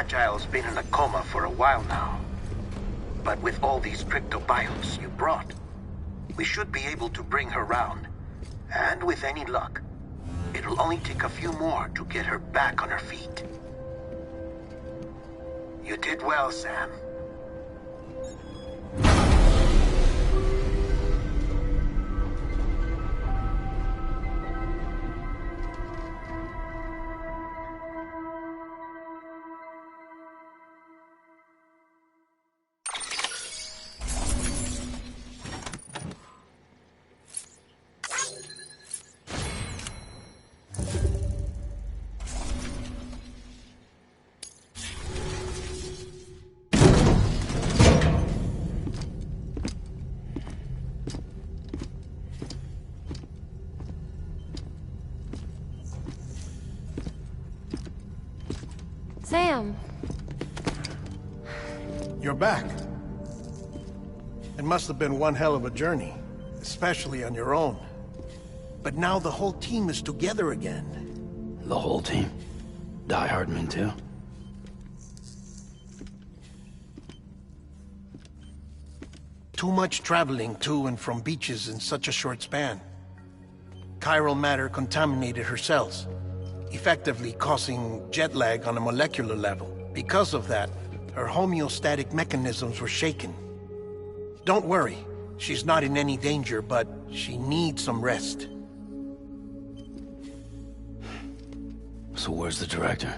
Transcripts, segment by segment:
Fragile's been in a coma for a while now. But with all these cryptobiotes you brought, we should be able to bring her round. And with any luck, it'll only take a few more to get her back on her feet. You did well, Sam. Sam! You're back. It must have been one hell of a journey, especially on your own. But now the whole team is together again. The whole team? Die Hardman too? Too much traveling to and from beaches in such a short span. Chiral matter contaminated her cells, effectively causing jet lag on a molecular level. Because of that, her homeostatic mechanisms were shaken. Don't worry, she's not in any danger, but she needs some rest. So where's the director?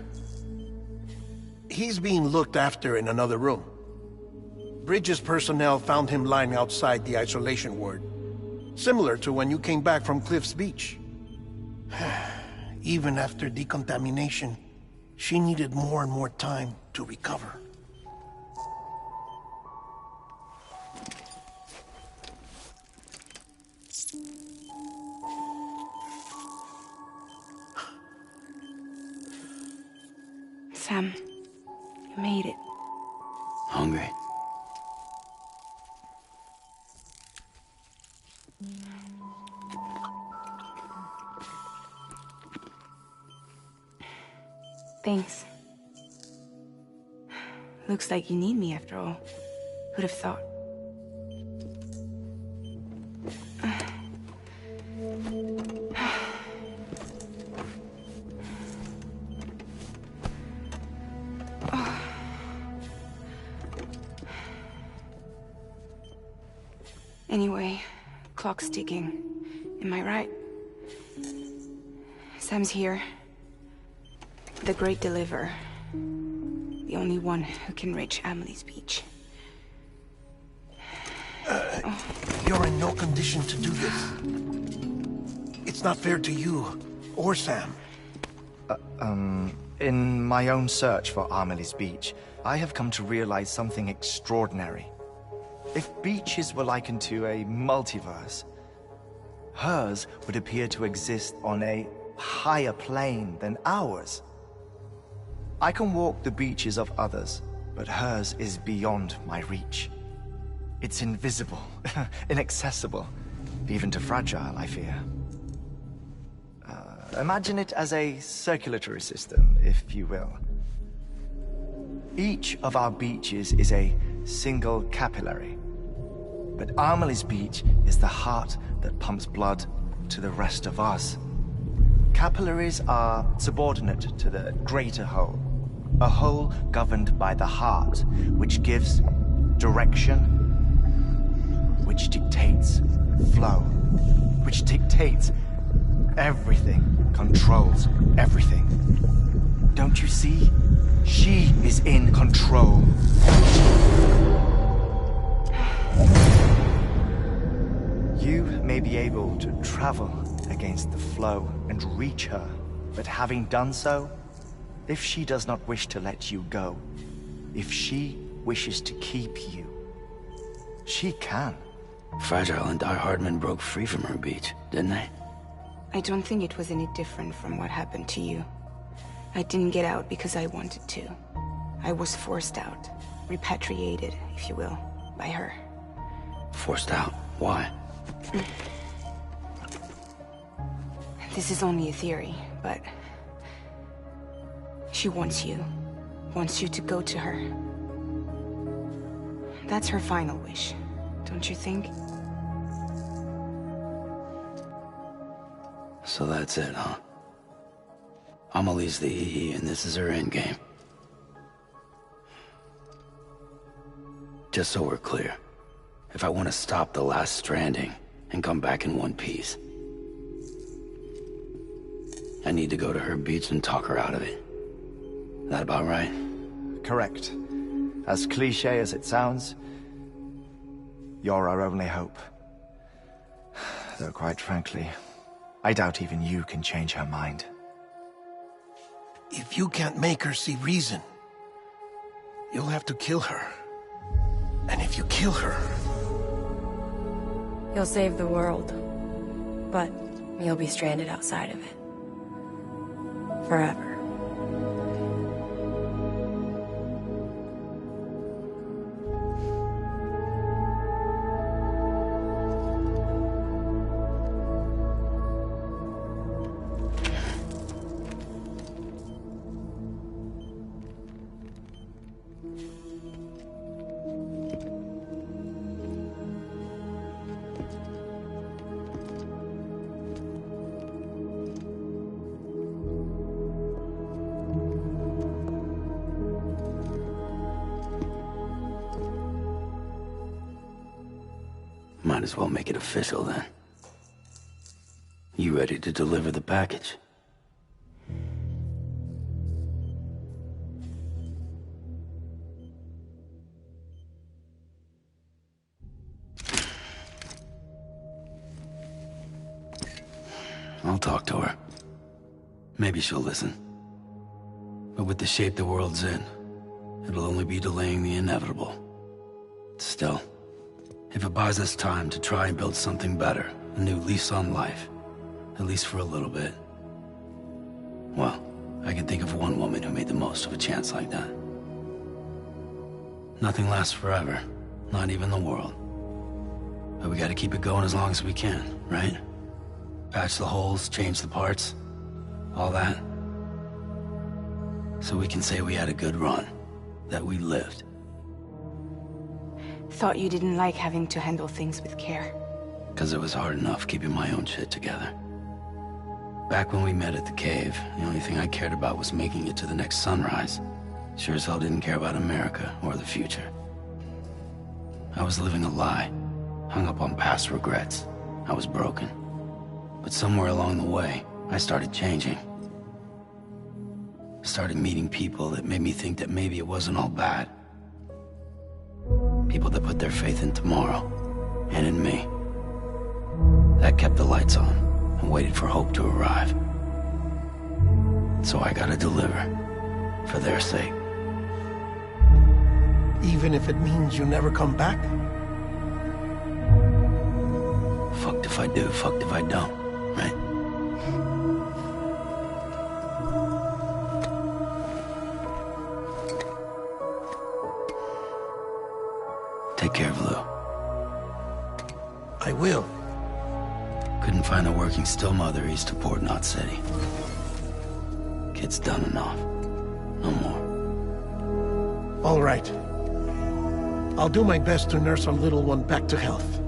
He's being looked after in another room. Bridges personnel found him lying outside the isolation ward. Similar to when you came back from Cliff's Beach. Even after decontamination, she needed more and more time to recover. Sam, you made it. Hungry? Thanks. Looks like you need me after all. Who'd have thought? Anyway, clock's ticking. Am I right? Sam's here. The Great Deliverer. The only one who can reach Amelie's Beach. You're in no condition to do this. It's not fair to you, or Sam. In my own search for Amelie's Beach, I have come to realize something extraordinary. If beaches were likened to a multiverse, hers would appear to exist on a higher plane than ours. I can walk the beaches of others, but hers is beyond my reach. It's invisible, inaccessible, even to Fragile, I fear. Imagine it as a circulatory system, if you will. Each of our beaches is a single capillary, but Amelie's Beach is the heart that pumps blood to the rest of us. Capillaries are subordinate to the greater whole, a whole governed by the heart, which gives direction, which dictates flow, which dictates everything, controls everything. Don't you see? She is in control. You may be able to travel against the flow and reach her, but having done so, if she does not wish to let you go, if she wishes to keep you, she can. Fragile and Die Hardman broke free from her beach, didn't they? I don't think it was any different from what happened to you. I didn't get out because I wanted to. I was forced out. Repatriated, if you will, by her. Forced out? Why? This is only a theory, but... she wants you. wants you to go to her. That's her final wish, don't you think? So that's it, huh? Amelie's the EE, and this is her endgame. Just so we're clear, if I want to stop the last Stranding and come back in one piece, I need to go to her beach and talk her out of it. That about right? Correct. As cliché as it sounds, you're our only hope. Though quite frankly, I doubt even you can change her mind. If you can't make her see reason, you'll have to kill her. And if you kill her... You'll save the world, but you'll be stranded outside of it. Forever. Might as well make it official then. You ready to deliver the package? I'll talk to her. Maybe she'll listen. But with the shape the world's in, it'll only be delaying the inevitable. Still, if it buys us time to try and build something better, a new lease on life, at least for a little bit, well, I can think of one woman who made the most of a chance like that. Nothing lasts forever, not even the world. But we gotta keep it going as long as we can, right? Patch the holes, change the parts, all that. So we can say we had a good run, that we lived. Thought you didn't like having to handle things with care. 'Cause it was hard enough keeping my own shit together. Back when we met at the cave, the only thing I cared about was making it to the next sunrise. Sure as hell didn't care about America or the future. I was living a lie, hung up on past regrets. I was broken. But somewhere along the way, I started changing. Started meeting people that made me think that maybe it wasn't all bad. People that put their faith in tomorrow, and in me. That kept the lights on, and waited for hope to arrive. So I gotta deliver, for their sake. Even if it means you never come back? Fucked if I do, fucked if I don't, right? Take care of Lou. I will. Couldn't find a working still mother east of Port Knot City. Kid's done enough. No more. All right. I'll do my best to nurse our little one back to health.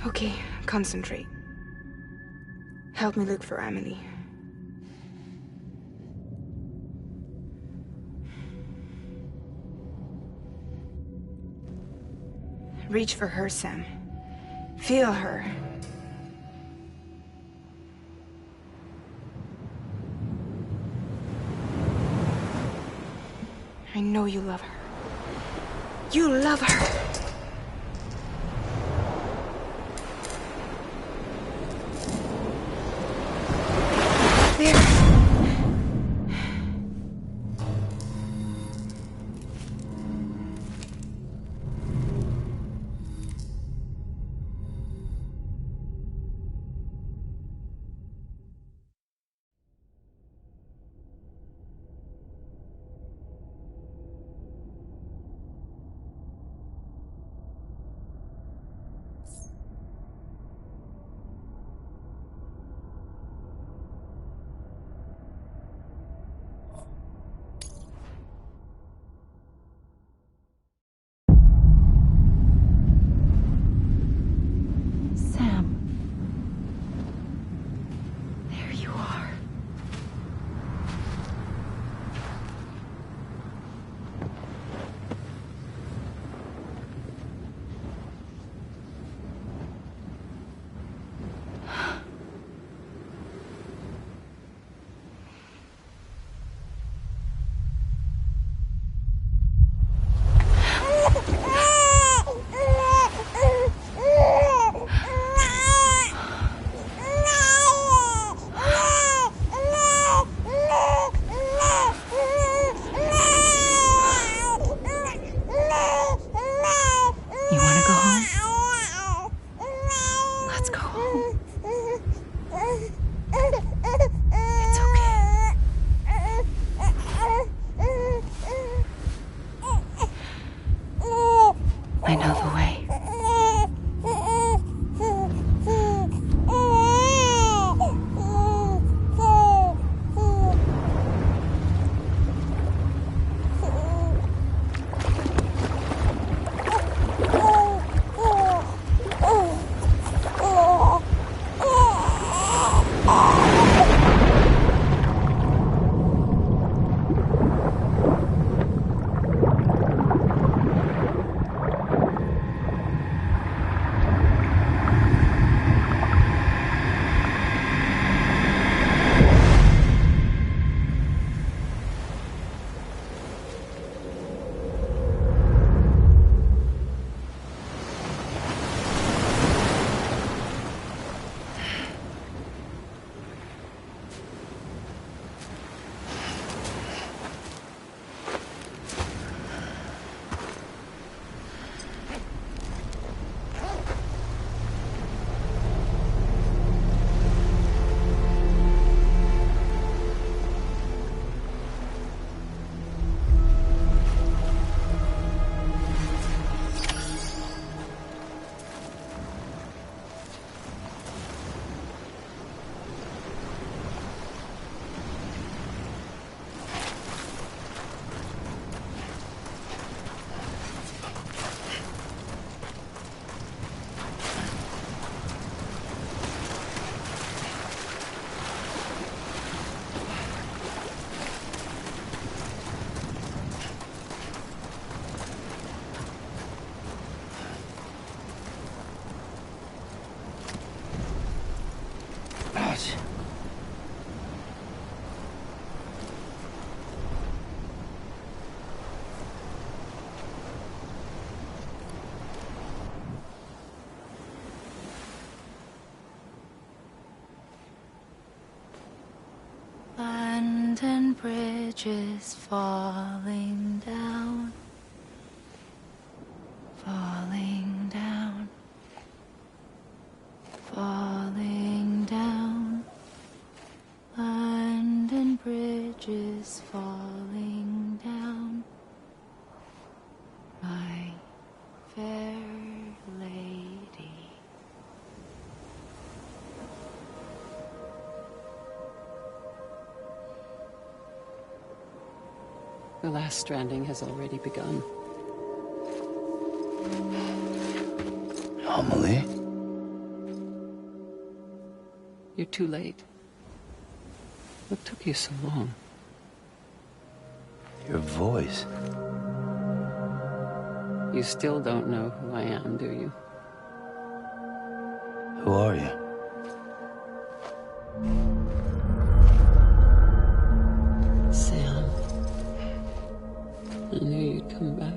Okay, concentrate. Help me look for Amelie. Reach for her, Sam. Feel her. I know you love her. You love her! and bridges falling down, falling down, falling down. London Bridge is falling down, my fair lady. The last stranding has already begun. Amelie? You're too late. What took you so long? Your voice. You still don't know who I am, do you? Who are you? Sam. I knew you'd come back.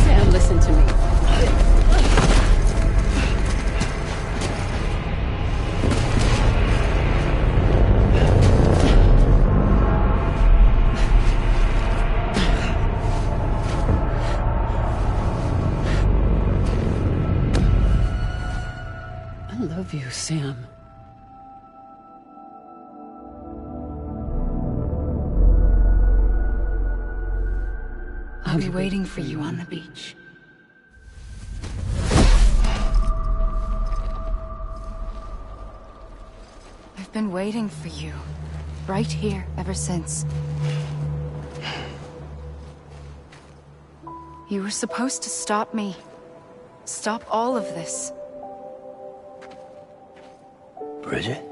Sam, listen to me. I love you, Sam. I'll be waiting for you on the beach. I've been waiting for you, right here, ever since. You were supposed to stop me. Stop all of this. Bridget?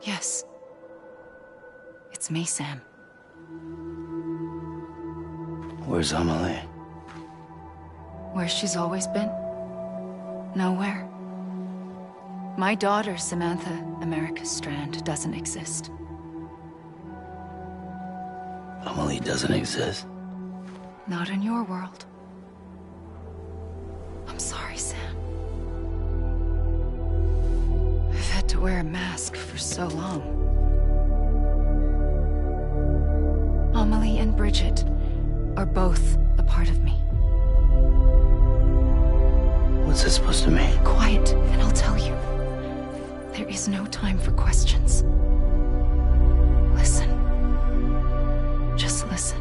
Yes. It's me, Sam. Where's Amelie? Where she's always been. Nowhere. My daughter, Samantha America Strand, doesn't exist. Amelie doesn't exist. Not in your world. I'm sorry, Sam. I've had to wear a mask for so long. Amelie and Bridget are both a part of me. What's this supposed to mean? Quiet, and I'll tell you. There is no time for questions. Listen. Just listen.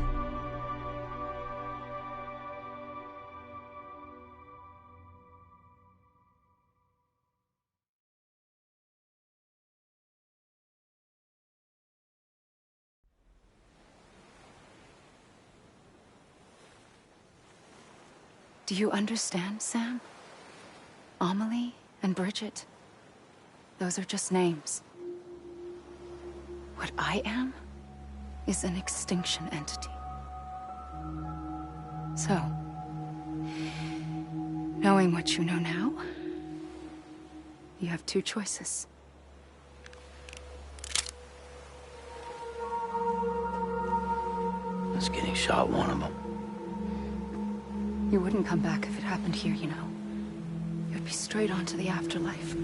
Do you understand, Sam? Amelie and Bridget, those are just names. What I am is an extinction entity. So, knowing what you know now, you have two choices. Is getting shot one of them? You wouldn't come back if it happened here, you know. You'd be straight on to the afterlife.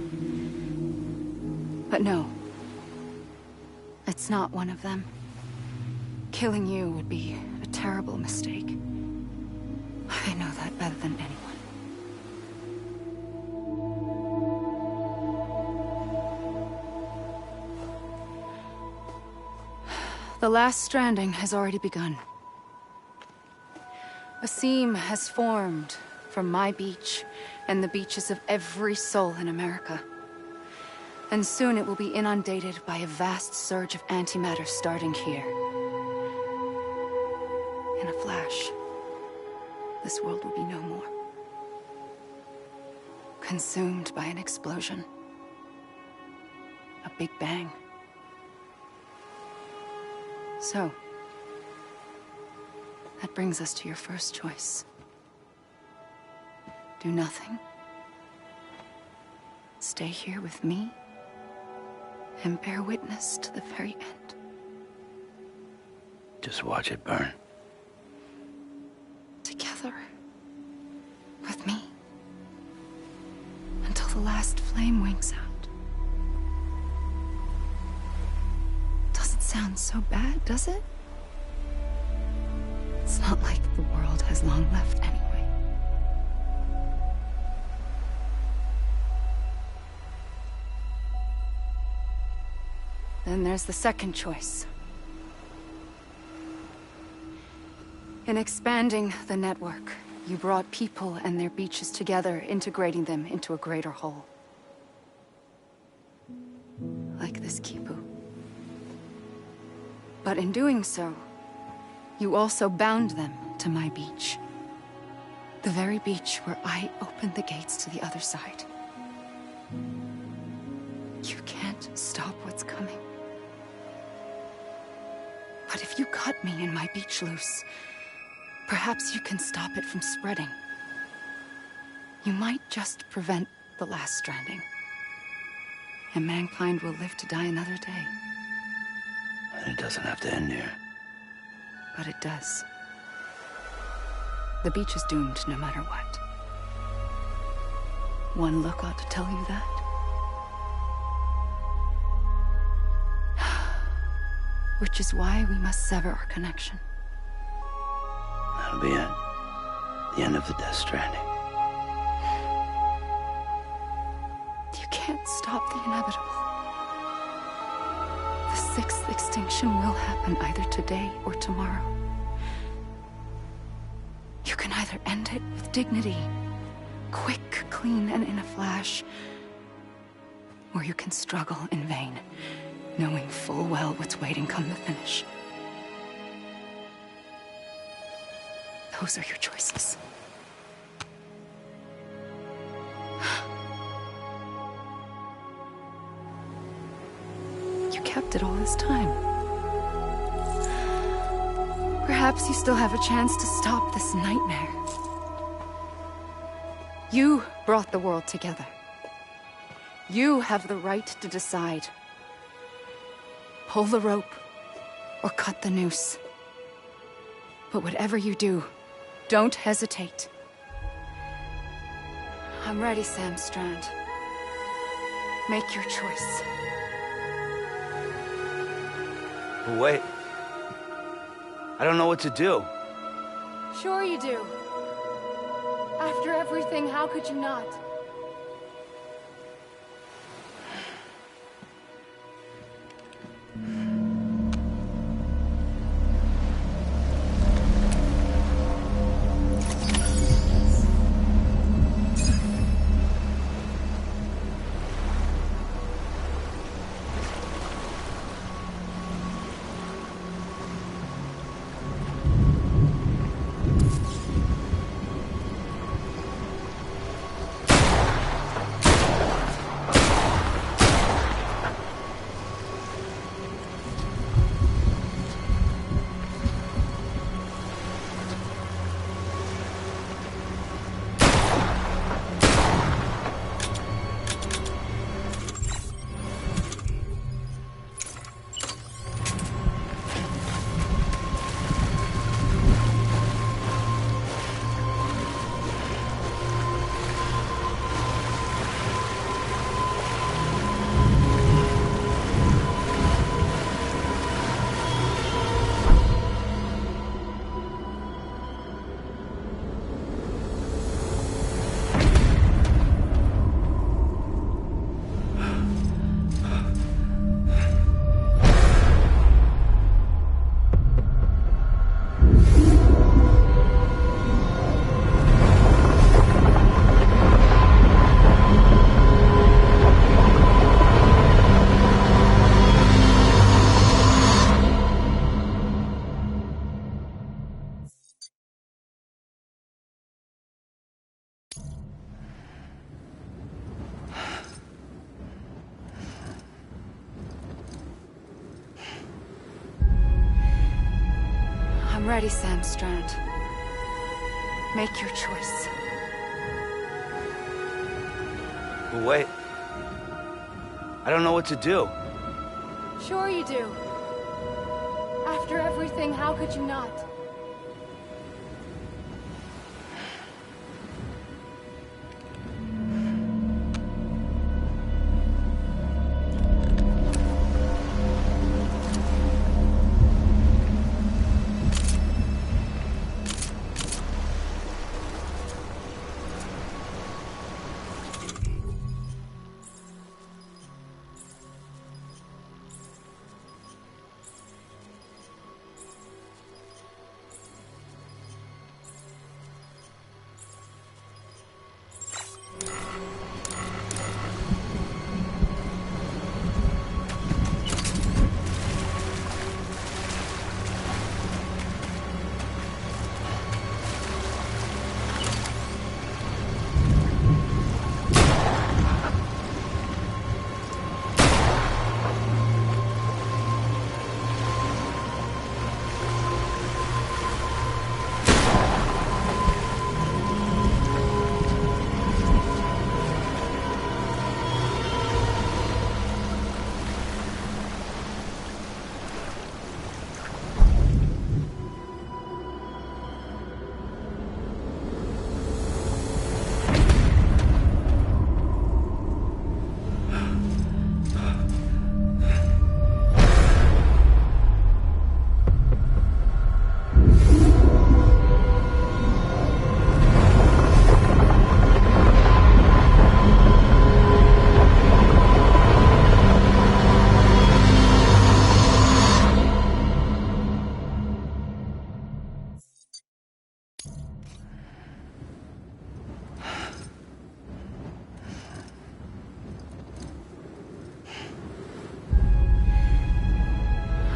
But no. It's not one of them. Killing you would be a terrible mistake. I know that better than anyone. The last stranding has already begun. A seam has formed from my beach and the beaches of every soul in America. And soon it will be inundated by a vast surge of antimatter starting here. In a flash, this world will be no more. Consumed by an explosion. A big bang. So, that brings us to your first choice. Do nothing. Stay here with me, and bear witness to the very end. Just watch it burn. Together. With me. Until the last flame winks out. Doesn't sound so bad, does it? It's not like the world has long left anyway. Then there's the second choice. In expanding the network, you brought people and their beaches together, integrating them into a greater whole. Like this Kipu. But in doing so, you also bound them to my beach. The very beach where I opened the gates to the other side. You can't stop what's coming. But if you cut me and my beach loose, perhaps you can stop it from spreading. You might just prevent the last stranding. And mankind will live to die another day. And it doesn't have to end here. But it does. The beach is doomed no matter what. One look ought to tell you that. Which is why we must sever our connection. That'll be it. The end of the Death Stranding. You can't stop the inevitable. The sixth extinction will happen either today or tomorrow. You can either end it with dignity, quick, clean, and in a flash, or you can struggle in vain, knowing full well what's waiting come the finish. Those are your choices. You kept it all this time. Perhaps you still have a chance to stop this nightmare. You brought the world together. You have the right to decide. Pull the rope, or cut the noose. But whatever you do, don't hesitate. I'm ready, Sam Strand. Make your choice. Wait. I don't know what to do. Sure you do. After everything, how could you not? I'm ready, Sam Strand. Make your choice. But wait. I don't know what to do. Sure you do. After everything, how could you not?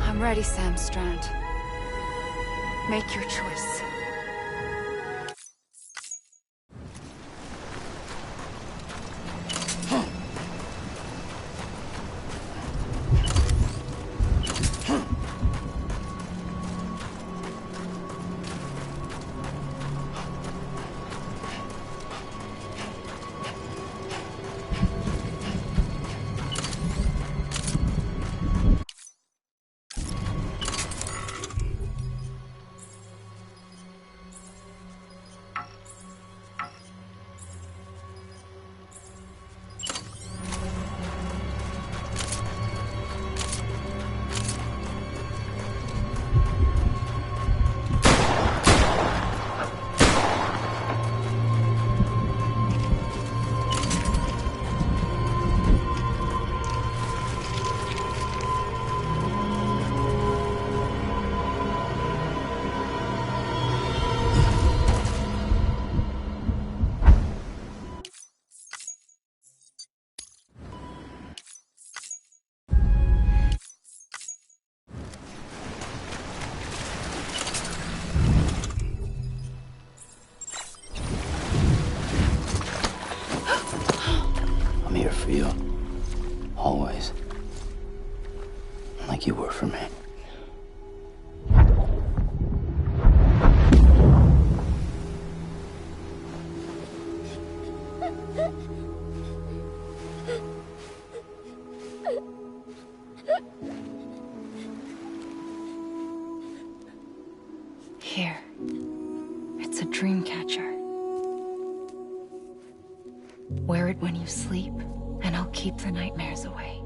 I'm ready, Sam Strand. Make your choice. I'm here for you. Always. Like you were for me. Here. It's a dream catcher. Wear it when you sleep, and I'll keep the nightmares away.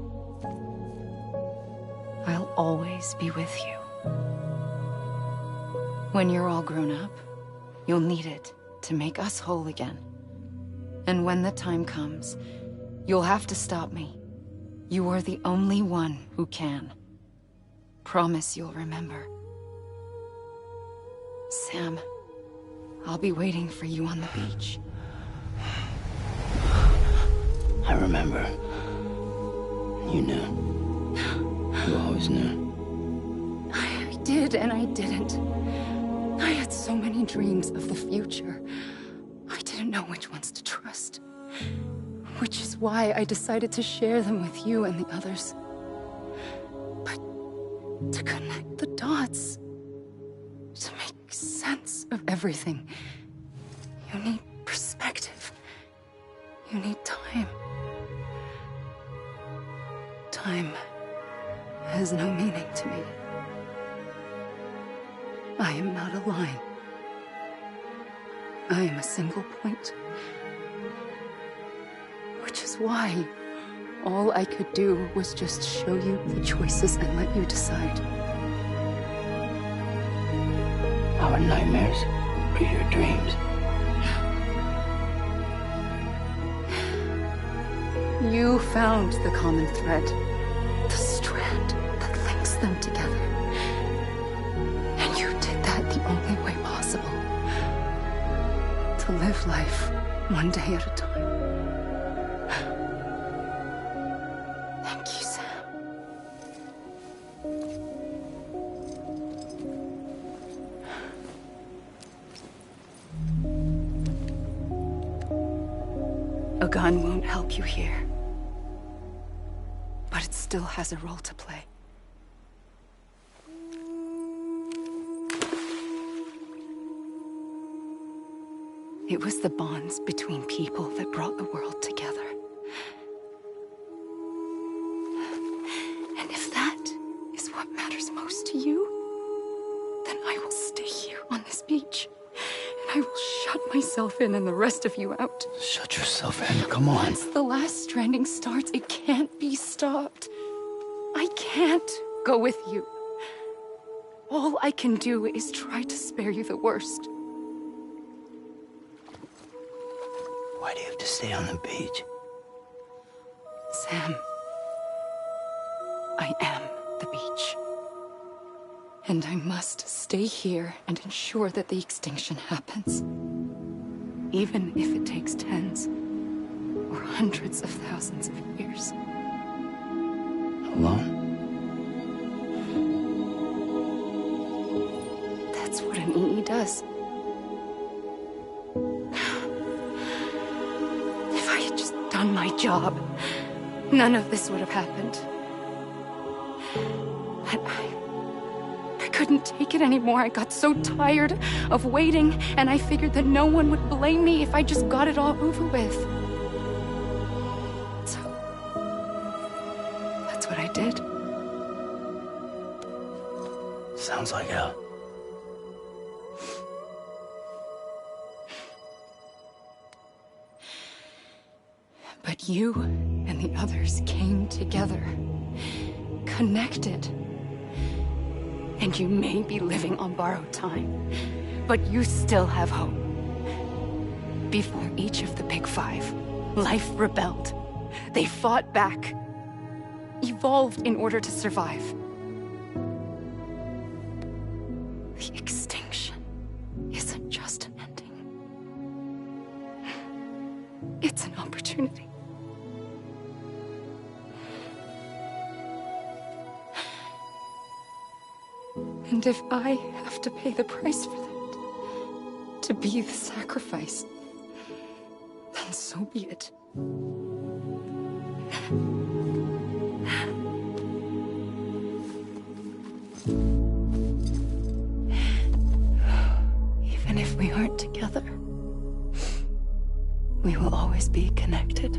I'll always be with you. When you're all grown up, you'll need it to make us whole again. And when the time comes, you'll have to stop me. You are the only one who can. Promise you'll remember. Sam, I'll be waiting for you on the beach. I remember. You knew. You always knew. I did and I didn't. I had so many dreams of the future. I didn't know which ones to trust. Which is why I decided to share them with you and the others. But to connect the dots, to balance of everything. You need perspective. You need time. Time has no meaning to me. I am not a line. I am a single point. Which is why all I could do was just show you the choices and let you decide. Our nightmares or your dreams? You found the common thread, the strand that links them together. And you did that the only way possible. To live life one day at a time. Thank you, Sam. A gun won't help you here. But it still has a role to play. It was the bonds between people that brought the world together. And if that is what matters most to you, then I will stay here on this beach. And I will shut myself in and the rest of you out. Shut yourself in, come on. Once the last stranding starts, it can't be stopped. I can't go with you. All I can do is try to spare you the worst. Why do you have to stay on the beach? Sam, I am the beach. And I must stay here and ensure that the extinction happens. Even if it takes tens or hundreds of thousands of years. Alone? That's what an EE does. If I had just done my job, none of this would have happened. But I couldn't take it anymore. I got so tired of waiting, and I figured that no one would blame me if I just got it all over with. So, that's what I did. Sounds like hell. But you and the others came together, connected. And you may be living on borrowed time, but you still have hope. Before each of the Big Five, life rebelled. They fought back, evolved in order to survive. The extinction isn't just an ending. It's an opportunity. And if I have to pay the price for that, to be the sacrifice, then so be it. Even if we aren't together, we will always be connected.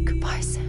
Goodbye, Sam.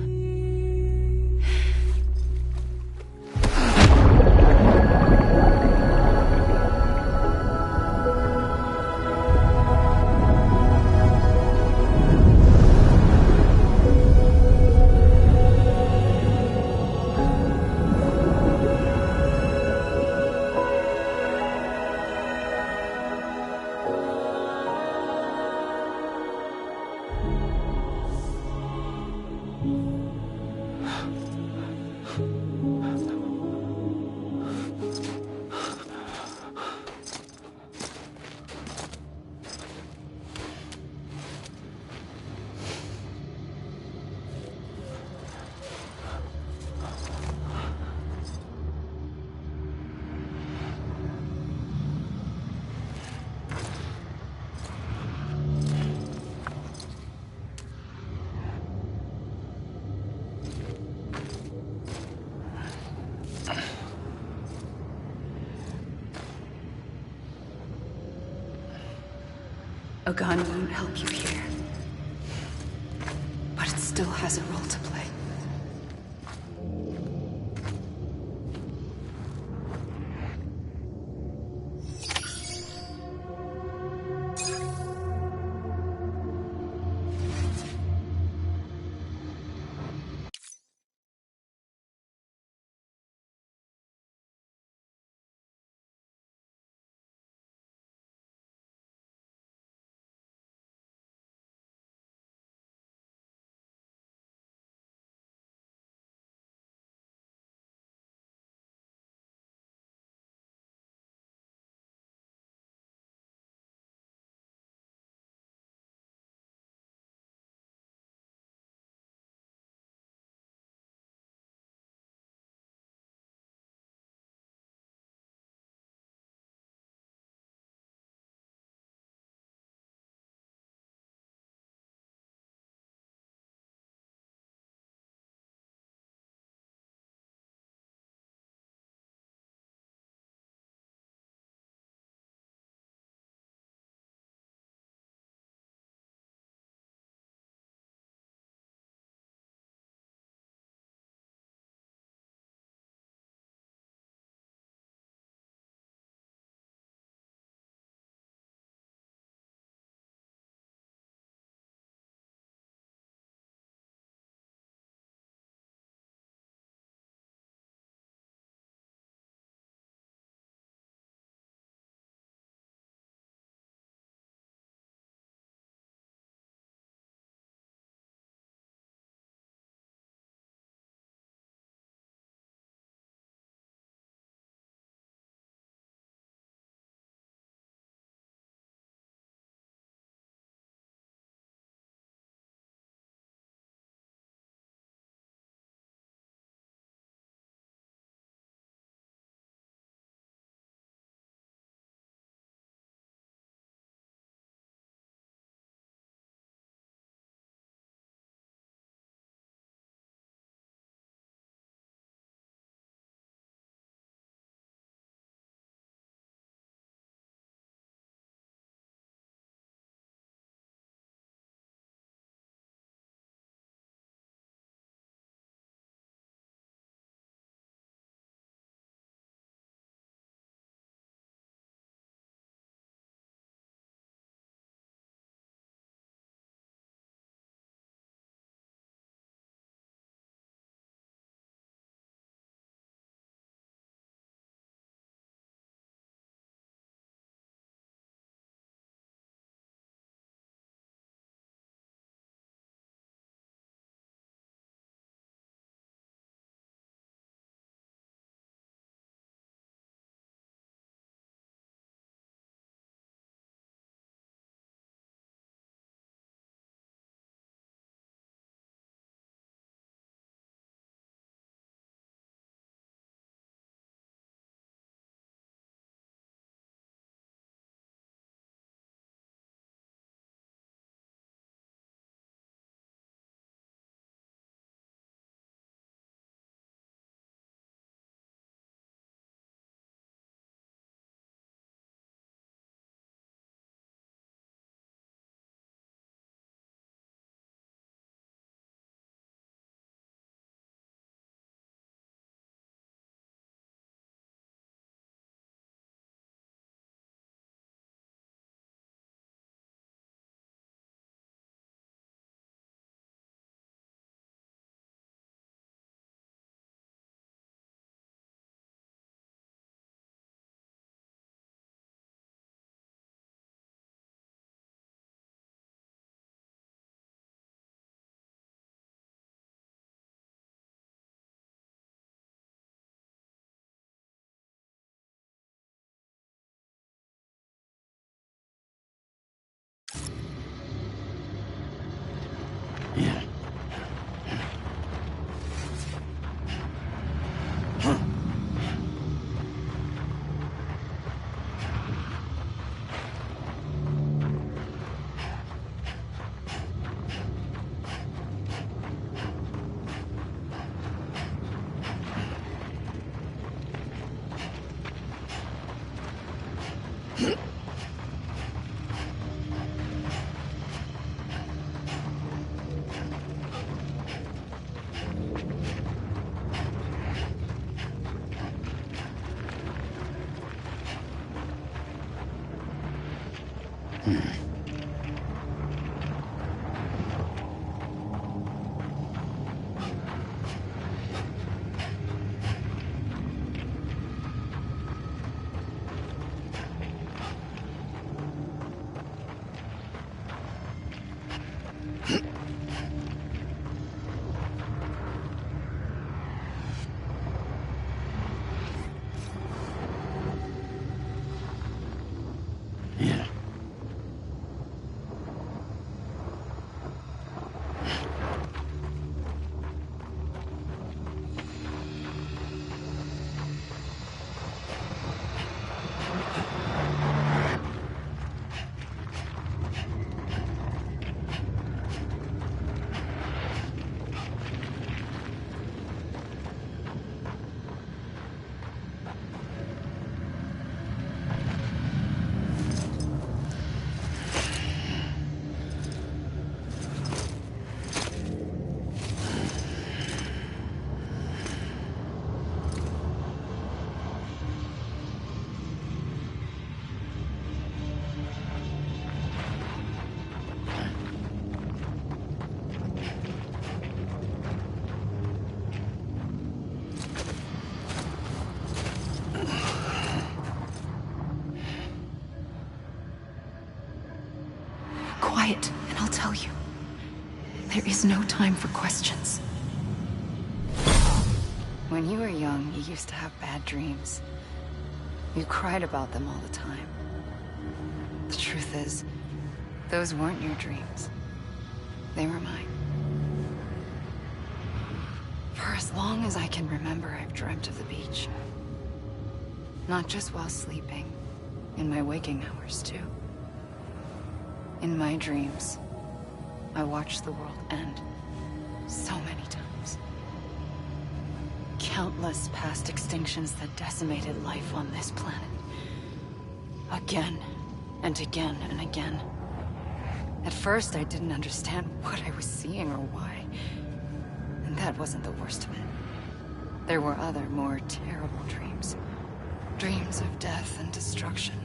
A gun won't help you here. But it still has a role to play. Yeah. Quiet, and I'll tell you. There is no time for questions. When you were young, you used to have bad dreams. You cried about them all the time. The truth is, those weren't your dreams. They were mine. For as long as I can remember, I've dreamt of the beach. Not just while sleeping, in my waking hours too. In my dreams, I watched the world end so many times. Countless past extinctions that decimated life on this planet. Again, and again, and again. At first, I didn't understand what I was seeing or why. And that wasn't the worst of it. There were other, more terrible dreams. Dreams of death and destruction.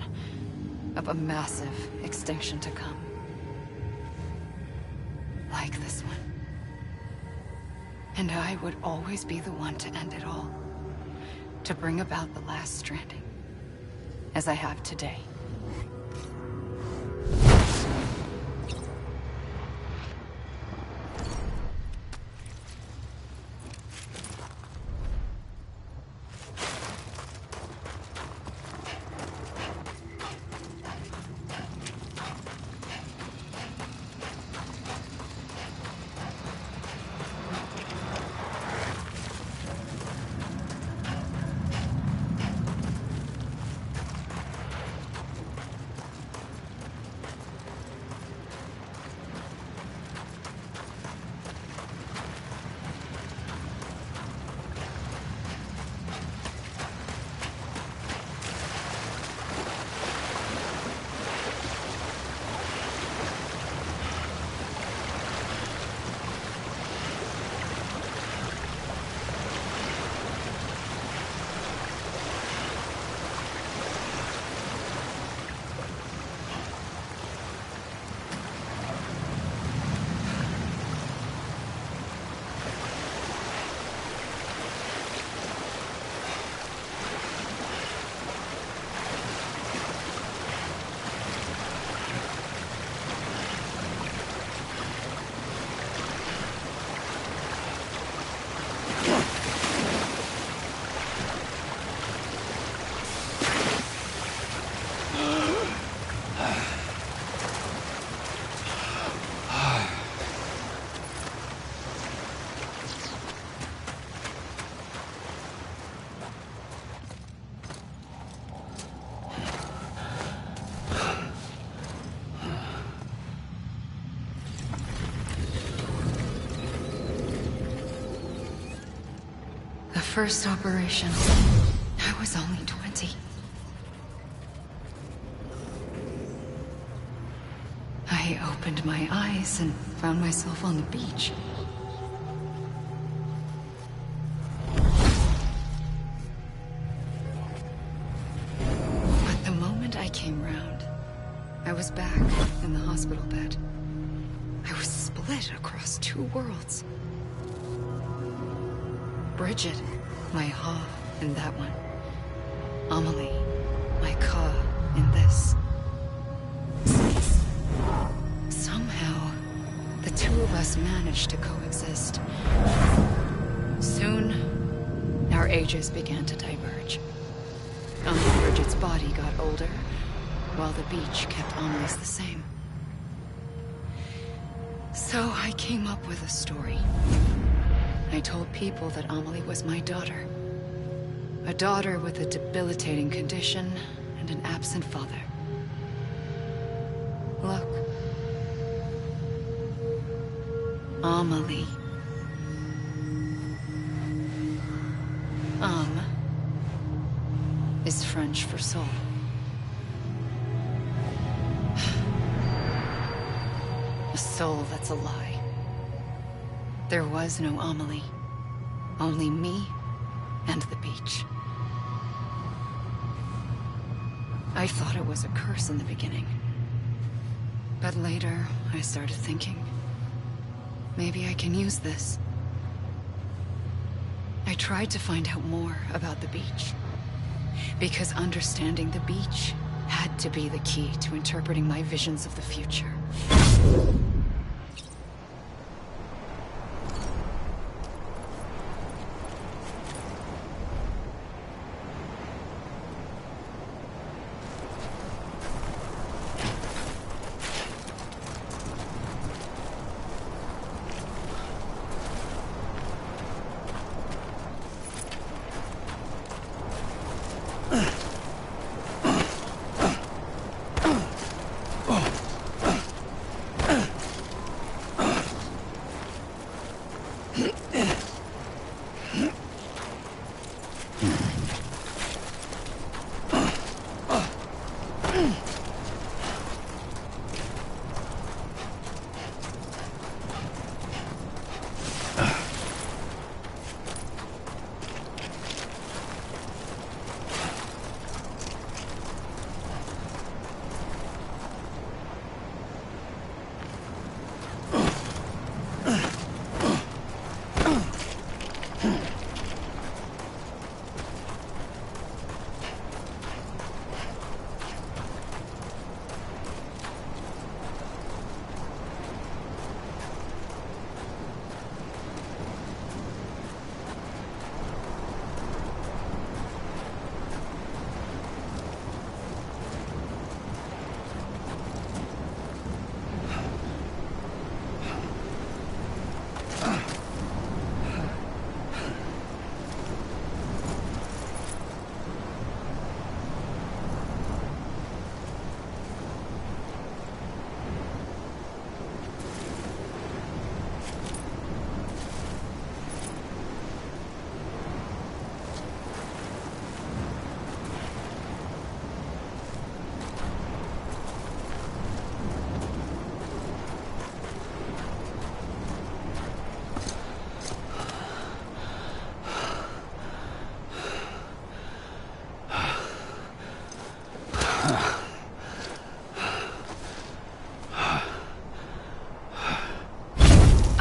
Of a massive extinction to come. Like this one. And I would always be the one to end it all. To bring about the last stranding. As I have today. First operation, I was only 20. I opened my eyes and found myself on the beach. But the moment I came round, I was back in the hospital bed. I was split across two worlds. Bridget, my Ha in that one. Amelie, my Ka in this. Somehow, the two of us managed to coexist. Soon, our ages began to diverge. Bridget's body got older, while the beach kept Amelie's the same. So I came up with a story. I told people that Amelie was my daughter. A daughter with a debilitating condition and an absent father. Look. Amelie. Is French for soul. A soul that's a lie. There was no Amelie. Only me and the beach. I thought it was a curse in the beginning. But later, I started thinking, maybe I can use this. I tried to find out more about the beach. Because understanding the beach had to be the key to interpreting my visions of the future.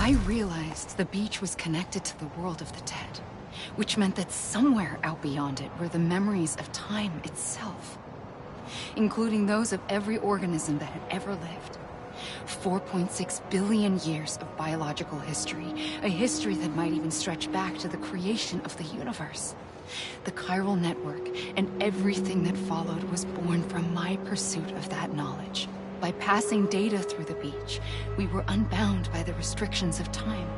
I realized the beach was connected to the world of the dead, which meant that somewhere out beyond it were the memories of time itself, including those of every organism that had ever lived. 4.6 billion years of biological history, a history that might even stretch back to the creation of the universe. The chiral network and everything that followed was born from my pursuit of that knowledge. By passing data through the beach, we were unbound by the restrictions of time.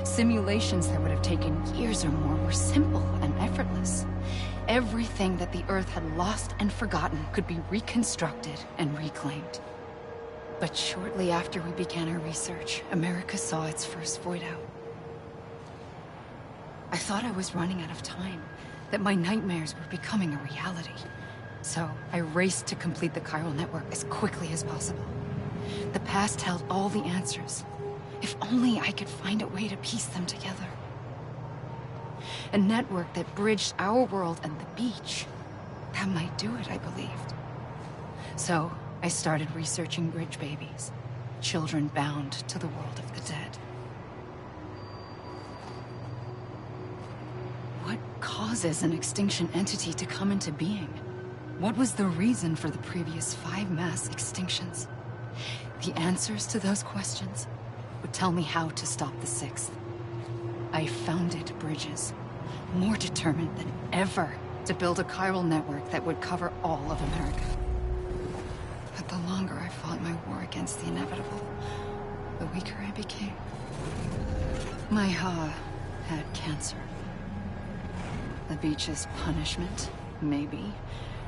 Simulations that would have taken years or more were simple and effortless. Everything that the Earth had lost and forgotten could be reconstructed and reclaimed. But shortly after we began our research, America saw its first void out. I thought I was running out of time, that my nightmares were becoming a reality. So I raced to complete the chiral network as quickly as possible. The past held all the answers. If only I could find a way to piece them together. A network that bridged our world and the beach. That might do it, I believed. So, I started researching bridge babies, children bound to the world of the dead. What causes an extinction entity to come into being? What was the reason for the previous 5 mass extinctions? The answers to those questions would tell me how to stop the 6th. I founded bridges, more determined than ever to build a chiral network that would cover all of America. But the longer I fought my war against the inevitable, the weaker I became. My Ha had cancer. The beach's punishment, maybe,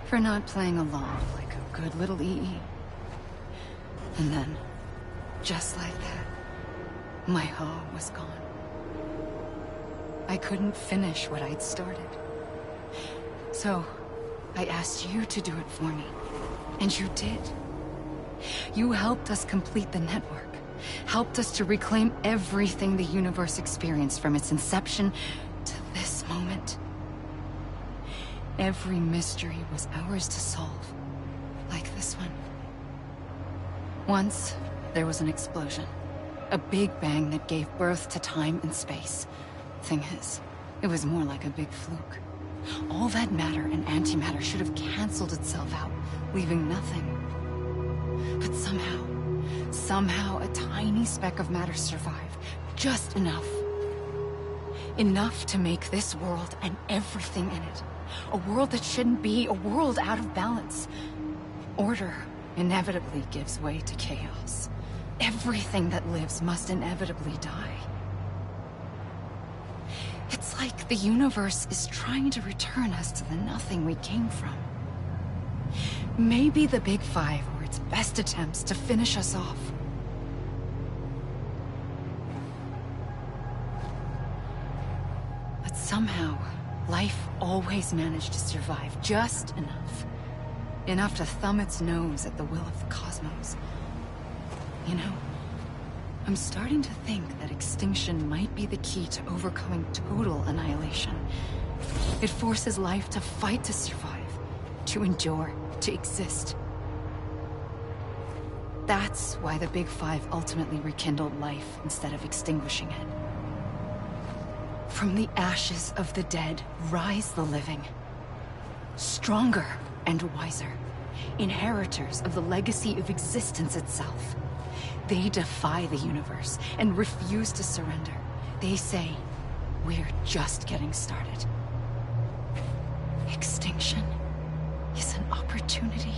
for not playing along like a good little EE. And then, just like that, my Ha was gone. I couldn't finish what I'd started. So, I asked you to do it for me. And you did. You helped us complete the network. Helped us to reclaim everything the universe experienced from its inception to this moment. Every mystery was ours to solve. Like this one. Once, there was an explosion. A big bang that gave birth to time and space. Thing is, it was more like a big fluke. All that matter and antimatter should have canceled itself out, leaving nothing. But somehow a tiny speck of matter survived. Just enough. Enough to make this world and everything in it. A world that shouldn't be, a world out of balance. Order inevitably gives way to chaos. Everything that lives must inevitably die. It's like the universe is trying to return us to the nothing we came from. Maybe the Big Five were its best attempts to finish us off. But somehow, life always managed to survive just enough. Enough to thumb its nose at the will of the cosmos. You know, I'm starting to think that extinction might be the key to overcoming total annihilation. It forces life to fight to survive, to endure, to exist. That's why the Big Five ultimately rekindled life instead of extinguishing it. From the ashes of the dead rise the living. Stronger and wiser. Inheritors of the legacy of existence itself. They defy the universe and refuse to surrender. They say, we're just getting started. Extinction is an opportunity.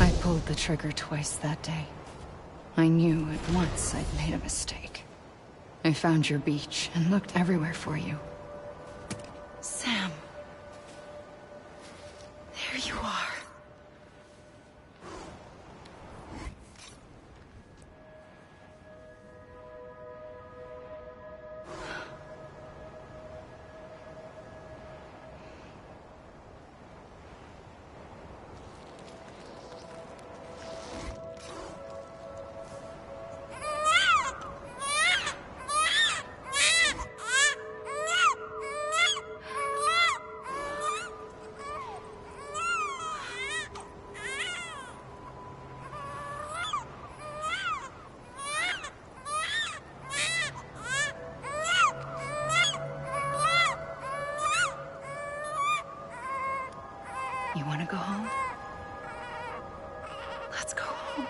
I pulled the trigger twice that day. I knew at once I'd made a mistake. I found your beach and looked everywhere for you. Sam. There you are. You want to go home? Let's go home.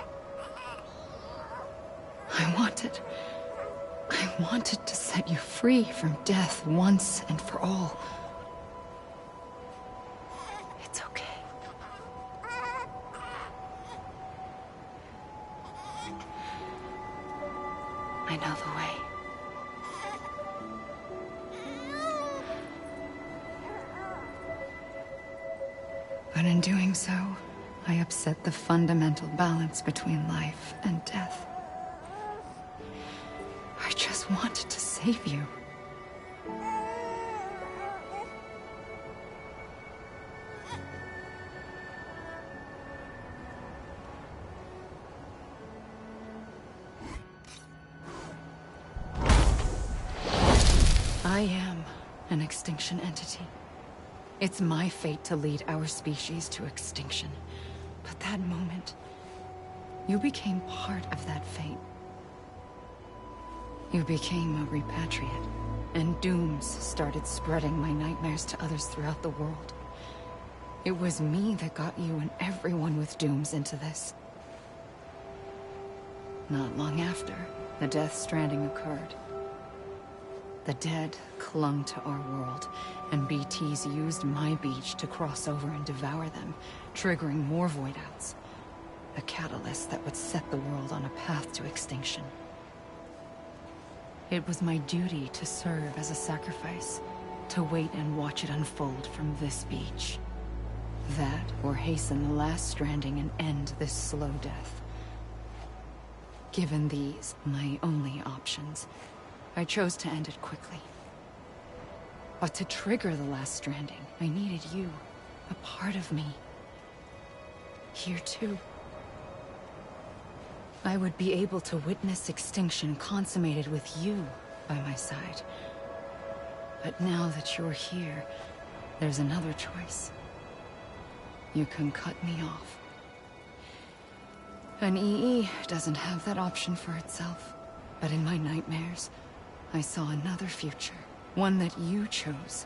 I wanted to set you free from death once and for all. It's okay. I know the way. But in doing so, I upset the fundamental balance between life and death. I just wanted to save you. I am an extinction entity. It's my fate to lead our species to extinction. But that moment, you became part of that fate. You became a repatriate, and dooms started spreading my nightmares to others throughout the world. It was me that got you and everyone with dooms into this. Not long after, the Death Stranding occurred. The dead clung to our world, and BTs used my beach to cross over and devour them, triggering more void-outs. A catalyst that would set the world on a path to extinction. It was my duty to serve as a sacrifice, to wait and watch it unfold from this beach. That, or hasten the last stranding and end this slow death. Given these, my only options, I chose to end it quickly. But to trigger the last stranding, I needed you, a part of me. Here too. I would be able to witness extinction consummated with you by my side. But now that you're here, there's another choice. You can cut me off. An EE doesn't have that option for itself. But in my nightmares, I saw another future. One that you chose.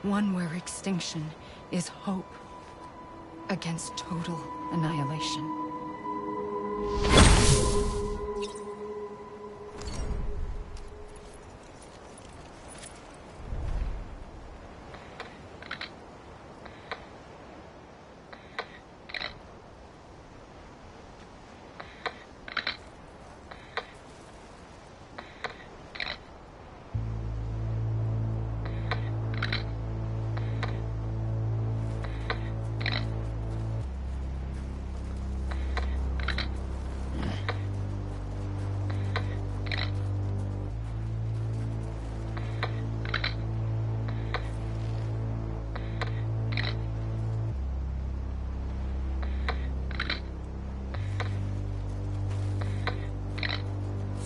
One where extinction is hope against total annihilation.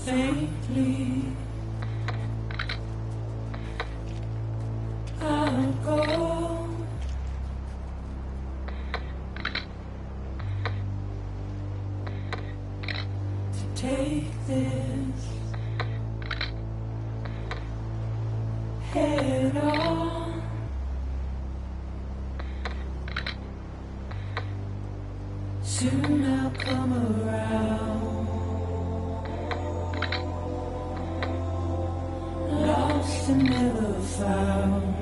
Faintly, I'll go to take this head on. Soon I'll come around. Lost and never found.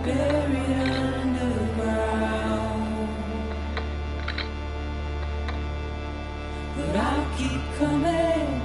buried underground. But I'll keep coming.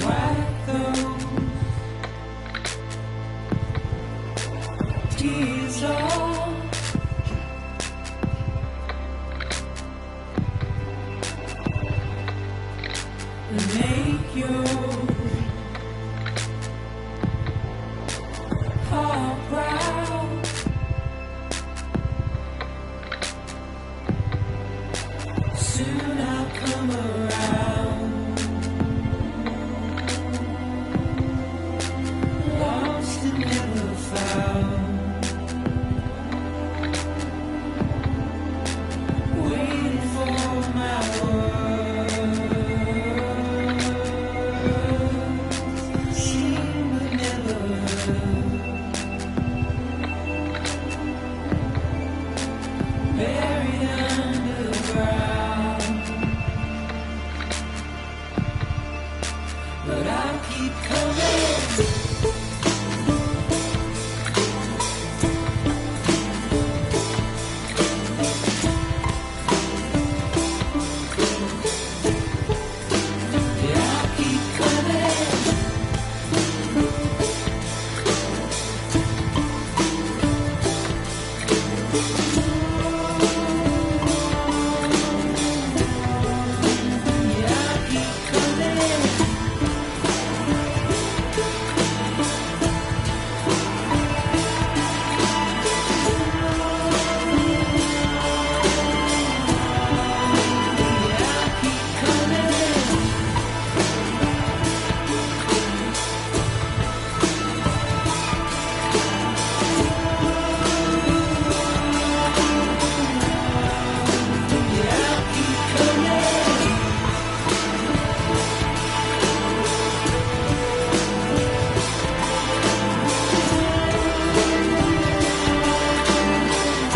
Wipe those tears off. And make your heart proud. Soon I'll come around. Lost and never found. Waiting for my words. Seen but never heard. Buried underground. But I'll keep coming. Yeah, I'll keep coming. Yeah, I'll keep coming. Yeah, I'll keep coming. Yeah, I'll keep coming. Yeah, I'll keep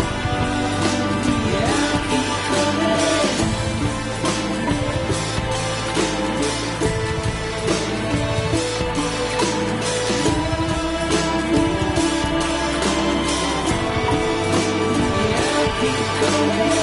coming. Yeah, I'll keep coming.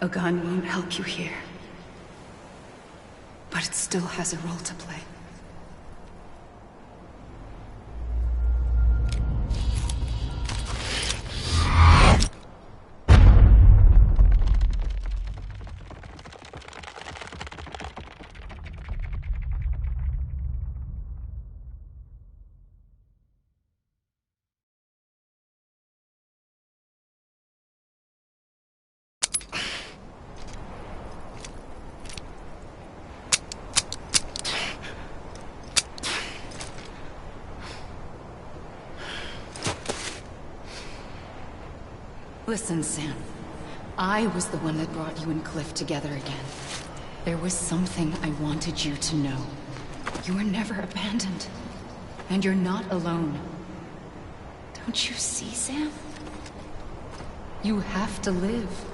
A gun won't help you here. But it still has a role to play. Listen, Sam. I was the one that brought you and Cliff together again. There was something I wanted you to know. You were never abandoned. And you're not alone. Don't you see, Sam? You have to live.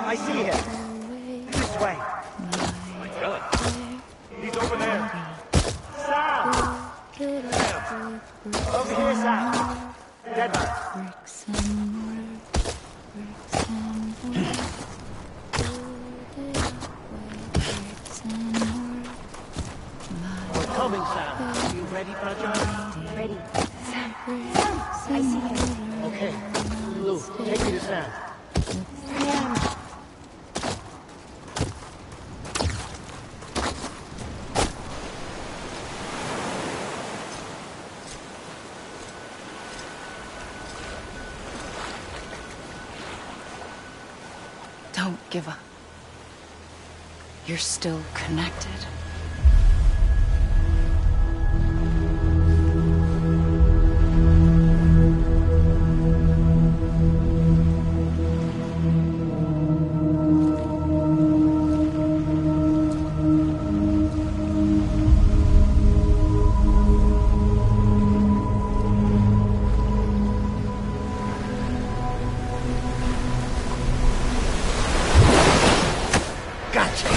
I see him. This way. Really? He's over there. Sam! Over here, Sam. Dead man. We're coming, Sam. Are you ready for a journey? Ready. Sam. Sam. I see him. Okay. Lou, take me to Sam. Sam. Don't give up. You're still connected. Gotcha!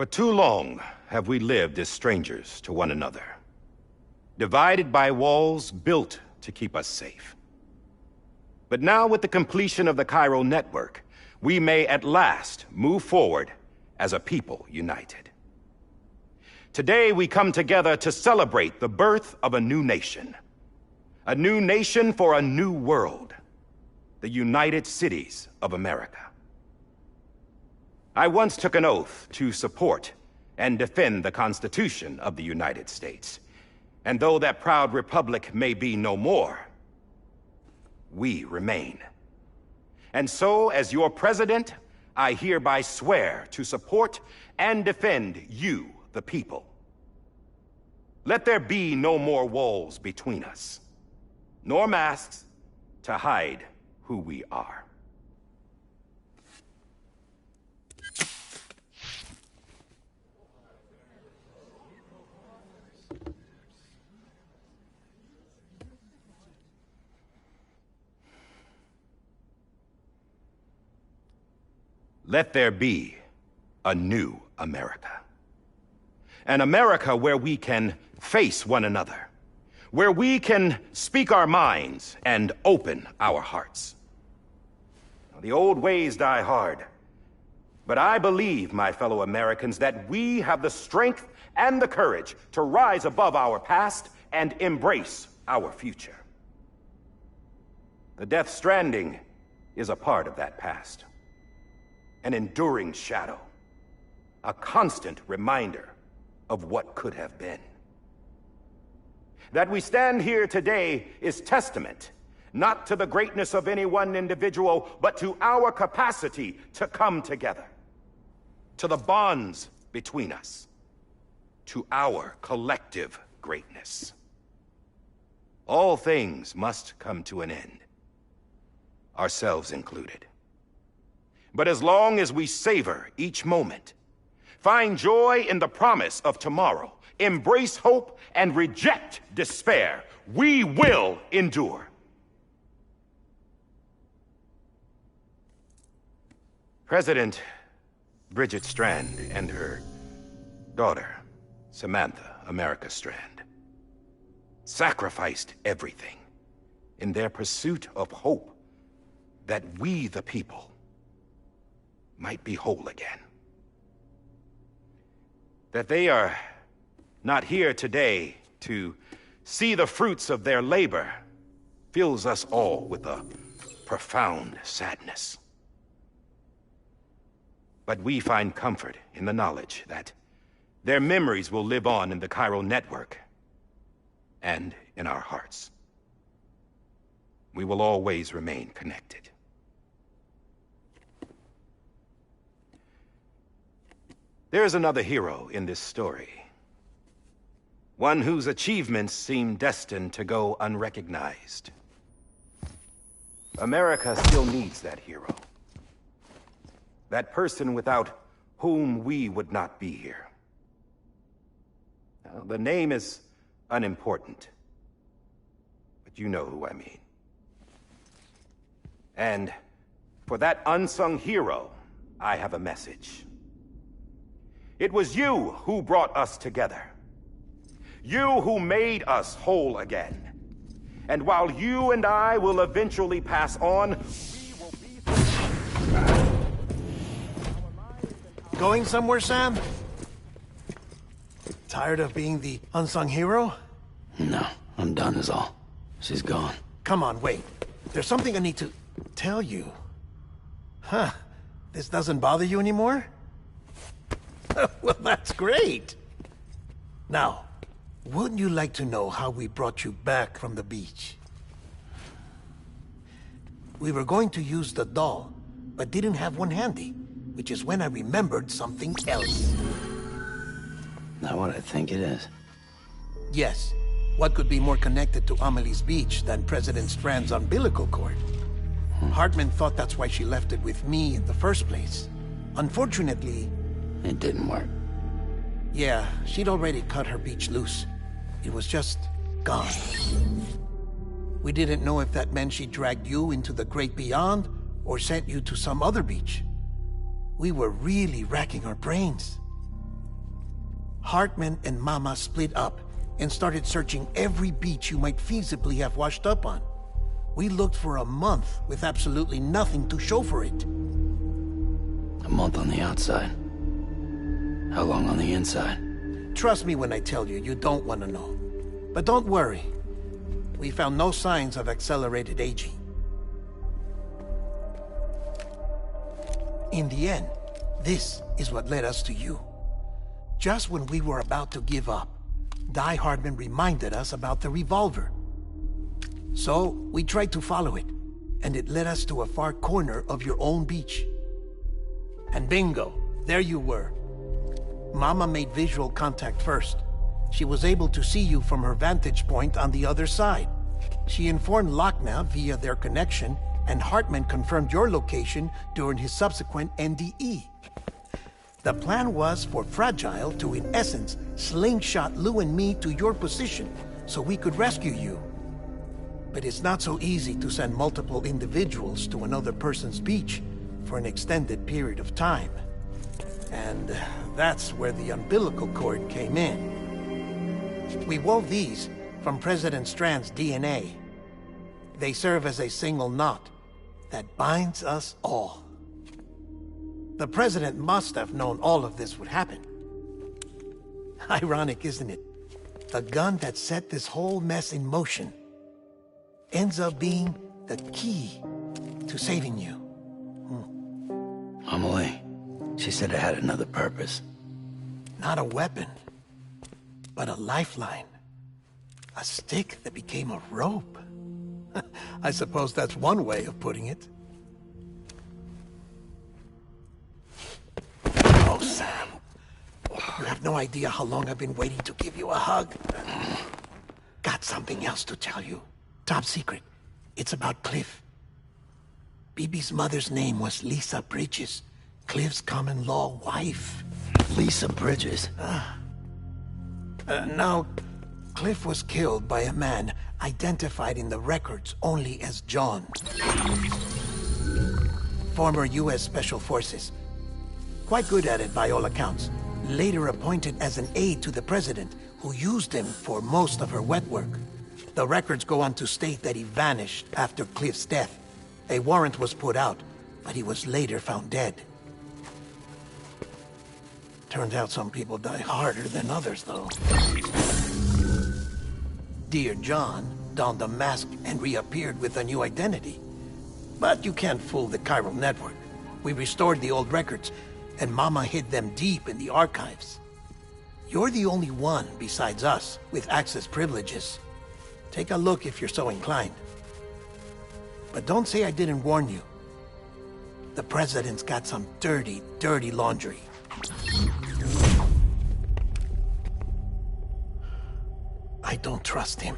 For too long have we lived as strangers to one another, divided by walls built to keep us safe. But now, with the completion of the Chiral network, we may at last move forward as a people united. Today we come together to celebrate the birth of a new nation. A new nation for a new world. The United Cities of America. I once took an oath to support and defend the Constitution of the United States. And though that proud republic may be no more, we remain. And so, as your president, I hereby swear to support and defend you, the people. Let there be no more walls between us, nor masks to hide who we are. Let there be a new America. An America where we can face one another, where we can speak our minds and open our hearts. Now, the old ways die hard, but I believe, my fellow Americans, that we have the strength and the courage to rise above our past and embrace our future. The Death Stranding is a part of that past. An enduring shadow, a constant reminder of what could have been. That we stand here today is testament, not to the greatness of any one individual, but to our capacity to come together, to the bonds between us, to our collective greatness. All things must come to an end, ourselves included. But as long as we savor each moment, find joy in the promise of tomorrow, embrace hope, and reject despair, we will endure. President Bridget Strand and her daughter, Samantha America Strand, sacrificed everything in their pursuit of hope that we, the people, might be whole again. That they are not here today to see the fruits of their labor fills us all with a profound sadness. But we find comfort in the knowledge that their memories will live on in the Chiral network and in our hearts. We will always remain connected. There's another hero in this story. One whose achievements seem destined to go unrecognized. America still needs that hero. That person without whom we would not be here. Now, the name is unimportant, but you know who I mean. And for that unsung hero, I have a message. It was you who brought us together. You who made us whole again. And while you and I will eventually pass on, we will be... Going somewhere, Sam? Tired of being the unsung hero? No, I'm done is all. She's gone. Come on, wait. There's something I need to tell you. Huh. This doesn't bother you anymore? Well, that's great. Now, wouldn't you like to know how we brought you back from the beach? We were going to use the doll, but didn't have one handy, which is when I remembered something else. Not what I think it is. Yes. What could be more connected to Amelie's beach than President Strand's umbilical cord? Hartman thought that's why she left it with me in the first place. Unfortunately... It didn't work. Yeah, she'd already cut her beach loose. It was just gone. We didn't know if that meant she dragged you into the great beyond, or sent you to some other beach. We were really racking our brains. Hartman and Mama split up and started searching every beach you might feasibly have washed up on. We looked for a month with absolutely nothing to show for it. A month on the outside. How long on the inside? Trust me when I tell you, you don't want to know. But don't worry. We found no signs of accelerated aging. In the end, this is what led us to you. Just when we were about to give up, Die Hardman reminded us about the revolver. So, we tried to follow it, and it led us to a far corner of your own beach. And bingo, there you were. Mama made visual contact first. She was able to see you from her vantage point on the other side. She informed Lochner via their connection, and Hartman confirmed your location during his subsequent NDE. The plan was for Fragile to, in essence, slingshot Lou and me to your position so we could rescue you. But it's not so easy to send multiple individuals to another person's beach for an extended period of time. And that's where the umbilical cord came in. We wove these from President Strand's DNA. They serve as a single knot that binds us all. The President must have known all of this would happen. Ironic, isn't it? The gun that set this whole mess in motion ends up being the key to saving you. Amelie, she said it had another purpose. Not a weapon, but a lifeline. A stick that became a rope. I suppose that's one way of putting it. Oh, Sam. You have no idea how long I've been waiting to give you a hug. Got something else to tell you. Top secret. It's about Cliff. Bibi's mother's name was Lisa Bridges, Cliff's common-law wife. Lisa Bridges? Now, Cliff was killed by a man identified in the records only as John. Former U.S. Special Forces. Quite good at it by all accounts. Later appointed as an aide to the president, who used him for most of her wet work. The records go on to state that he vanished after Cliff's death. A warrant was put out, but he was later found dead. Turns out some people die harder than others, though. Dear John donned a mask and reappeared with a new identity. But you can't fool the chiral network. We restored the old records, and Mama hid them deep in the archives. You're the only one, besides us, with access privileges. Take a look if you're so inclined. But don't say I didn't warn you. The President's got some dirty, dirty laundry. I don't trust him,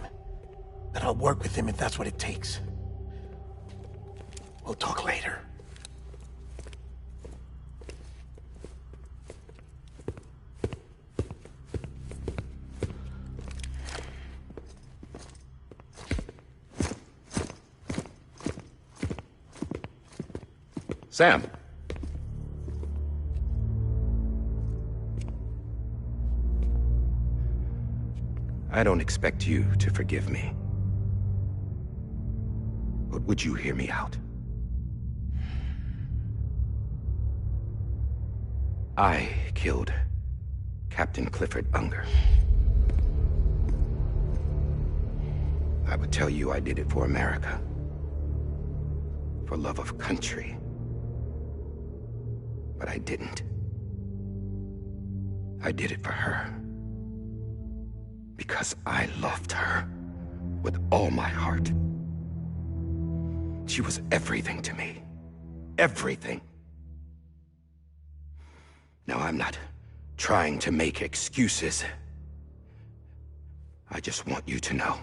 but I'll work with him if that's what it takes. We'll talk later. Sam. I don't expect you to forgive me. But would you hear me out? I killed Captain Clifford Unger. I would tell you I did it for America. For love of country. But I didn't. I did it for her. Because I loved her with all my heart. She was everything to me. Everything. Now, I'm not trying to make excuses. I just want you to know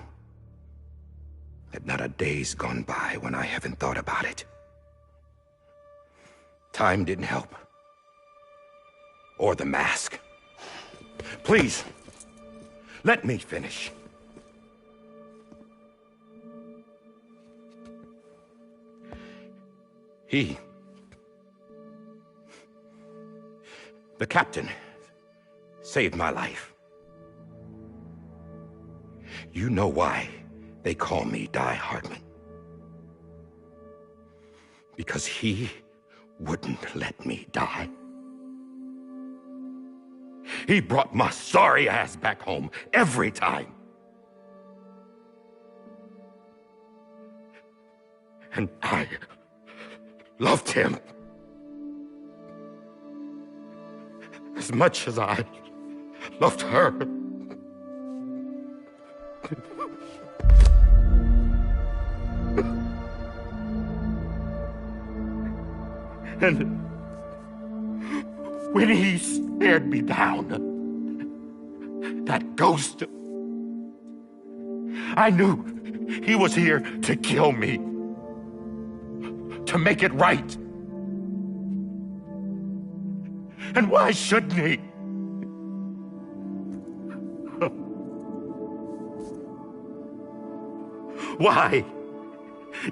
that not a day's gone by when I haven't thought about it. Time didn't help. Or the mask. Please, let me finish. The captain saved my life. You know why they call me Die Hardman. Because he wouldn't let me die. He brought my sorry ass back home every time. And I loved him as much as I loved her. And when he stared me down, that ghost, I knew he was here to kill me, to make it right. And why shouldn't he? Why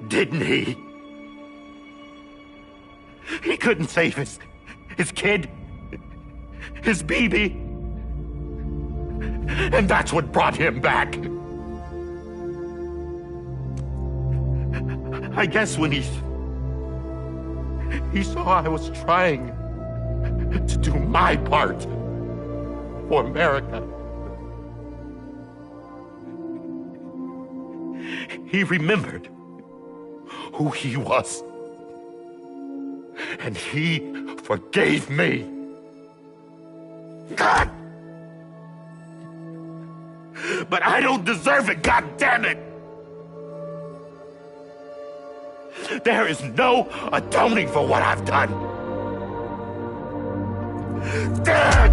didn't he? He couldn't save his kid, his baby. And that's what brought him back. I guess when he saw I was trying to do my part for America, he remembered who he was. And he forgave me. God! But I don't deserve it, God damn it! There is no atoning for what I've done. God!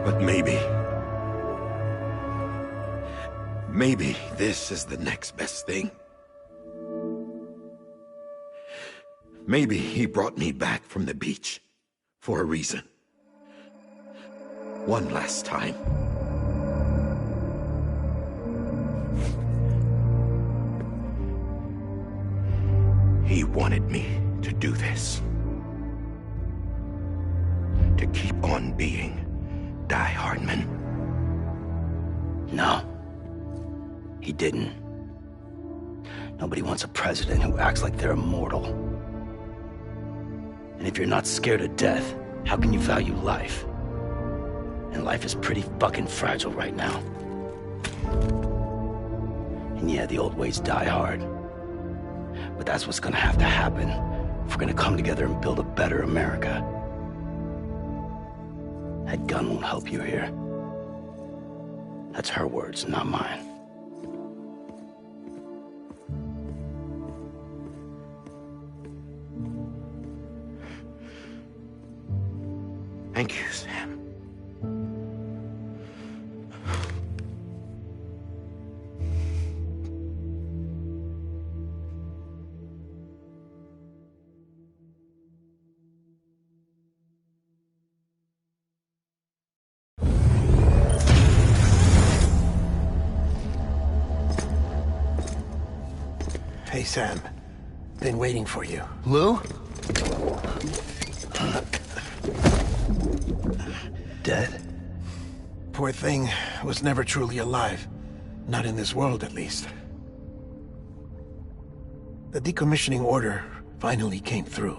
But maybe this is the next best thing. Maybe he brought me back from the beach for a reason. One last time. He wanted me to do this. To keep on being Die Hardman. No. He didn't. Nobody wants a president who acts like they're immortal. And if you're not scared of death, how can you value life? And life is pretty fucking fragile right now. And yeah, the old ways die hard. But that's what's gonna have to happen if we're gonna come together and build a better America. That gun won't help you here. That's her words, not mine. Thank you, Sam. Hey, Sam. Been waiting for you. Lou? Dead? Poor thing was never truly alive. Not in this world, at least. The decommissioning order finally came through.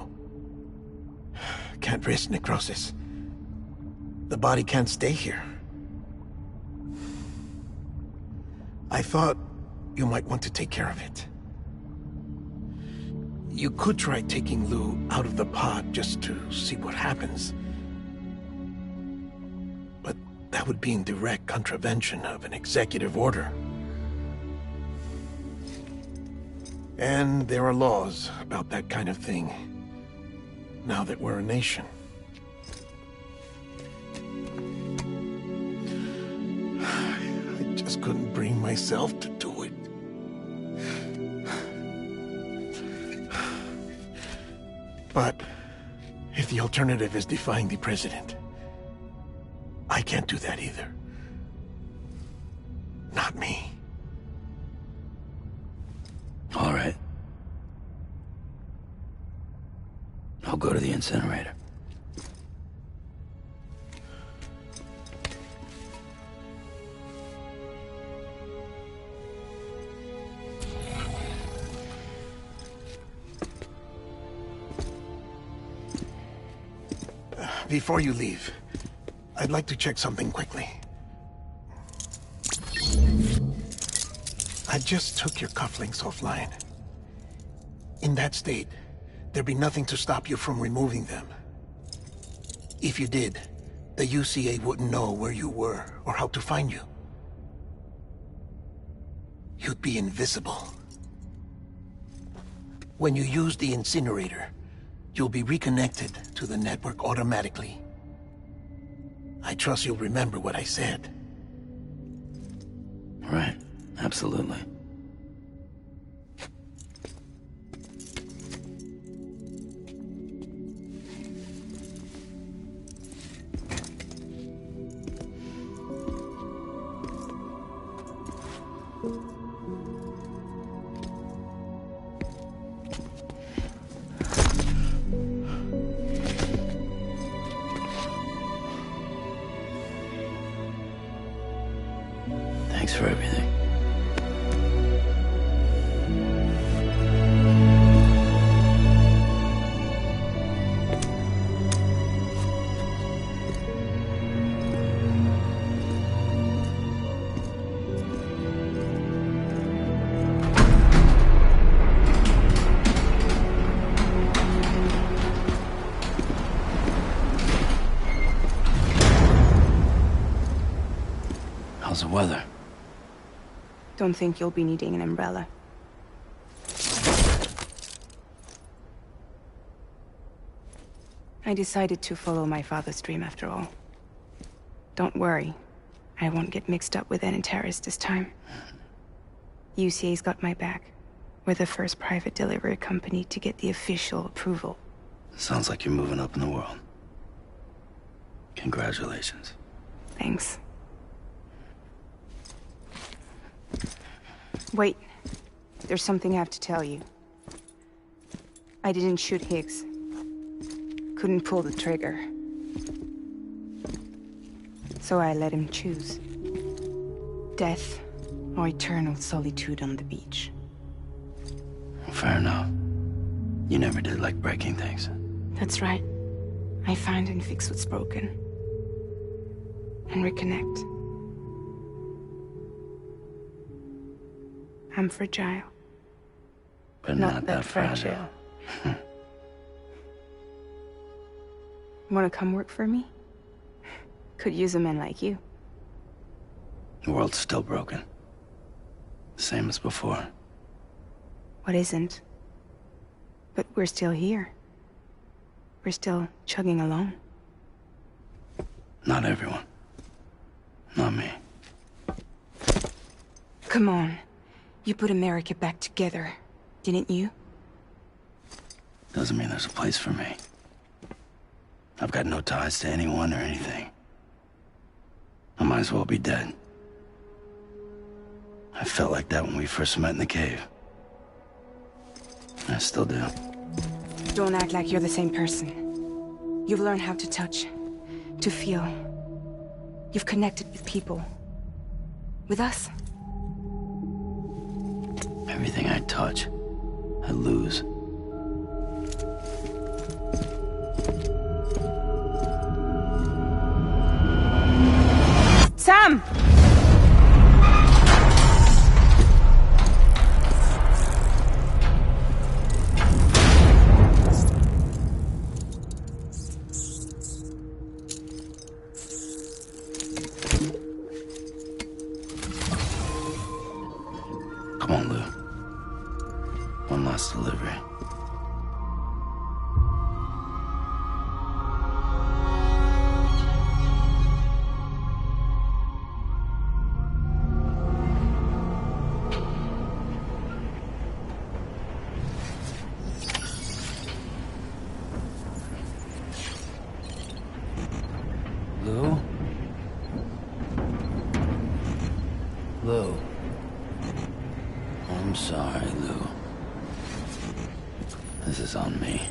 Can't risk necrosis. The body can't stay here. I thought you might want to take care of it. You could try taking Lou out of the pod just to see what happens. But that would be in direct contravention of an executive order. And there are laws about that kind of thing, now that we're a nation. just couldn't bring myself to do it. But if the alternative is defying the president, I can't do that either. Not me. All right. I'll go to the incinerator. Before you leave, I'd like to check something quickly. I just took your cufflinks offline. In that state, there'd be nothing to stop you from removing them. If you did, the UCA wouldn't know where you were or how to find you. You'd be invisible. When you use the incinerator, you'll be reconnected to the network automatically. I trust you'll remember what I said. Right, absolutely. Thanks for everything. How's the weather? Don't think you'll be needing an umbrella. I decided to follow my father's dream after all. Don't worry, I won't get mixed up with any terrorists this time. UCA's got my back. We're the first private delivery company to get the official approval. Sounds like you're moving up in the world. Congratulations. Thanks. Wait. There's something I have to tell you. I didn't shoot Higgs. Couldn't pull the trigger. So I let him choose. Death or eternal solitude on the beach. Fair enough. You never did like breaking things. That's right. I find and fix what's broken. And reconnect. I'm fragile. But not that fragile. Wanna come work for me? Could use a man like you. The world's still broken. Same as before. What isn't? But we're still here. We're still chugging along. Not everyone. Not me. Come on. You put America back together, didn't you? Doesn't mean there's a place for me. I've got no ties to anyone or anything. I might as well be dead. I felt like that when we first met in the cave. I still do. Don't act like you're the same person. You've learned how to touch, to feel. You've connected with people. With us. Everything I touch, I lose. Sam! Come on, Lou. One last delivery. I'm sorry, Lou. This is on me.